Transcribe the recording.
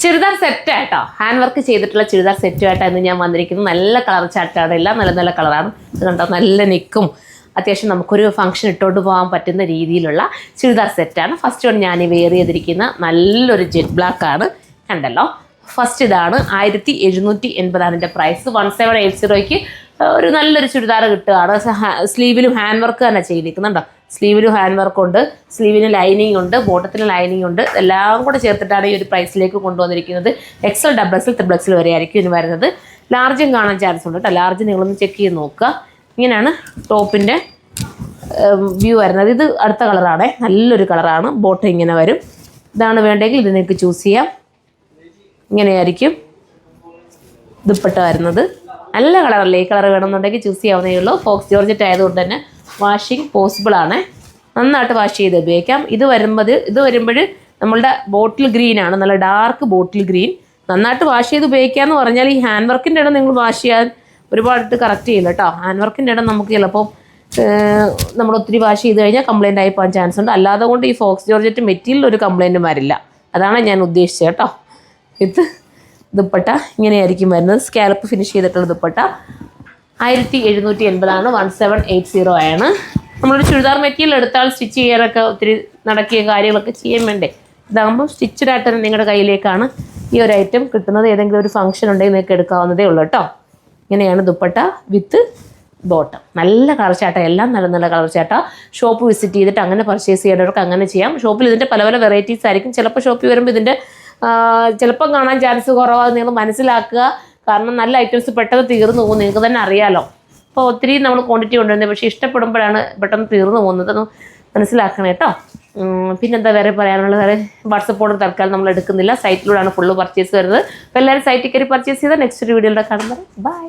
Churidar സെറ്റായിട്ടോ, hand work ചെയ്തിട്ടുള്ള ചുരിദാർ സെറ്റുമായിട്ടാണ് ഞാൻ വന്നിരിക്കുന്നത്. നല്ല കളർ ചാർട്ടാണ്, എല്ലാം നല്ല നല്ല കളറാണ്. ഇത് കണ്ടോ, നല്ല നെക്കും അത്യാവശ്യം നമുക്കൊരു ഫംഗ്ഷൻ ഇട്ടോണ്ട് പോകാൻ പറ്റുന്ന രീതിയിലുള്ള ചുരിദാർ സെറ്റാണ്. ഫസ്റ്റ് വൺ ഞാൻ വെയർ ചെയ്തിരിക്കുന്ന നല്ലൊരു ജെറ്റ് ബ്ലാക്ക് ആണ്. കണ്ടല്ലോ, ഫസ്റ്റ് ഇതാണ് 1780 ഇതിൻ്റെ പ്രൈസ്. 1780 ഒരു നല്ലൊരു ചുരിദാർ കിട്ടുകയാണ്. സ്ലീവിലും ഹാൻഡ് വർക്ക് തന്നെ ചെയ്തിരിക്കുന്നുണ്ടോ, സ്ലീവിലും ഹാൻഡ് വർക്ക് ഉണ്ട്, സ്ലീവിന് ലൈനിങ് ഉണ്ട്, ബോട്ടത്തിന് ലൈനിങ് ഉണ്ട്. എല്ലാം കൂടെ ചേർത്തിട്ടാണ് ഈ ഒരു പ്രൈസിലേക്ക് കൊണ്ടുവന്നിരിക്കുന്നത്. XL, XXL, XXL വരെ ആയിരിക്കും ഇതിന് വരുന്നത്. ലാർജും കാണാൻ ചാൻസ് ഉണ്ട് കേട്ടോ. ലാർജ് നിങ്ങളൊന്ന് ചെക്ക് ചെയ്ത് നോക്കുക. ഇങ്ങനെയാണ് ടോപ്പിൻ്റെ വ്യൂ വരുന്നത്. ഇത് അടുത്ത കളറാണ്, നല്ലൊരു കളറാണ്. ബോട്ടം ഇങ്ങനെ വരും. ഇതാണ് വേണ്ടെങ്കിൽ ഇത് നിങ്ങൾക്ക് ചൂസ് ചെയ്യാം. ഇങ്ങനെയായിരിക്കും ദുപ്പട്ട വരുന്നത്. നല്ല കളറല്ലേ, ഈ കളർ വേണമെന്നുണ്ടെങ്കിൽ ചൂസ് ചെയ്യാവുന്നേ ഉള്ളൂ. ഫോക്സ് ജോർജറ്റ് ആയതുകൊണ്ട് തന്നെ വാഷിങ് പോസിബിൾ ആണ്. നന്നായിട്ട് വാഷ് ചെയ്ത് ഉപയോഗിക്കാം. ഇത് വരുമ്പോൾ നമ്മളുടെ ബോട്ടിൽ ഗ്രീൻ ആണ്, നല്ല ഡാർക്ക് ബോട്ടിൽ ഗ്രീൻ. നന്നായിട്ട് വാഷ് ചെയ്ത് ഉപയോഗിക്കാമെന്ന് പറഞ്ഞാൽ ഈ ഹാൻഡ് വർക്കിൻ്റെ ഇടം നിങ്ങൾ വാഷ് ചെയ്യാൻ ഒരുപാട് കറക്റ്റ് ചെയ്യില്ല കേട്ടോ. ഹാൻഡ് വർക്കിൻ്റെ ഇടം നമുക്ക് ചിലപ്പോൾ നമ്മൾ ഒത്തിരി വാഷ് ചെയ്ത് കഴിഞ്ഞാൽ കംപ്ലയിൻ്റ് ആയി പോകാൻ ചാൻസ് ഉണ്ട്. അല്ലാതെ കൊണ്ട് ഈ ഫോക്സ് ജോർജറ്റ് മെറ്റീരിയൽ ഒരു കംപ്ലയിൻറ്റും വരില്ല. അതാണ് ഞാൻ ഉദ്ദേശിച്ചത് കേട്ടോ. ഇത് ദുപ്പട്ട ഇങ്ങനെയായിരിക്കും വരുന്നത്. സ്കാലപ്പ് ഫിനിഷ് ചെയ്തിട്ടുള്ള ദുപ്പട്ട 1780 1780 ആണ്. നമ്മളൊരു ചുരിദാർ മെറ്റീരിയൽ എടുത്താൽ സ്റ്റിച്ച് ചെയ്യാനൊക്കെ ഒത്തിരി നടക്കിയ കാര്യങ്ങളൊക്കെ ചെയ്യാൻ വേണ്ടേ. ഇതാകുമ്പോൾ സ്റ്റിച്ചഡായിട്ട് തന്നെ നിങ്ങളുടെ കയ്യിലേക്കാണ് ഈ ഒരു ഐറ്റം കിട്ടുന്നത്. ഏതെങ്കിലും ഒരു ഫംഗ്ഷൻ ഉണ്ടെങ്കിൽ നിങ്ങൾക്ക് എടുക്കാവുന്നതേ ഉള്ളൂ കേട്ടോ. ഇങ്ങനെയാണ് ദുപ്പട്ട വിത്ത് ബോട്ടം. നല്ല കളർ ചാട്ട, എല്ലാം നല്ല നല്ല കളർ ചാട്ട. ഷോപ്പ് വിസിറ്റ് ചെയ്തിട്ട് അങ്ങനെ പർച്ചേസ് ചെയ്യേണ്ടവർക്ക് അങ്ങനെ ചെയ്യാം. ഷോപ്പിൽ ഇതിൻ്റെ പല പല വെറൈറ്റീസ് ആയിരിക്കും. ചിലപ്പോൾ ഷോപ്പിൽ വരുമ്പോൾ ഇതിൻ്റെ ചിലപ്പം കാണാൻ ചാൻസ് കുറവാണ്. നിങ്ങൾ മനസ്സിലാക്കുക. കാരണം നല്ല ഐറ്റംസ് പെട്ടെന്ന് തീർന്നു പോകും, നിങ്ങൾക്ക് തന്നെ അറിയാമല്ലോ. അപ്പോൾ ഒത്തിരി നമ്മൾ ക്വാണ്ടിറ്റി കൊണ്ടുവരുന്നത്, പക്ഷേ ഇഷ്ടപ്പെടുമ്പോഴാണ് പെട്ടെന്ന് തീർന്നു പോകുന്നത്. ഒന്ന് മനസ്സിലാക്കണം കേട്ടോ. പിന്നെന്താ വേറെ പറയാനുള്ളത്? വേറെ വാട്സപ്പ് ഓർഡർ തൽക്കാലം നമ്മൾ എടുക്കുന്നില്ല, സൈറ്റിലൂടെയാണ് ഫുള്ള് പർച്ചേസ് വരുന്നത്. അപ്പോൾ എല്ലാവരും സൈറ്റിൽ കയറി പർച്ചേസ് ചെയ്താൽ നെക്സ്റ്റ് ഒരു വീഡിയോയിലൂടെ കാണുന്നത്. ബൈ.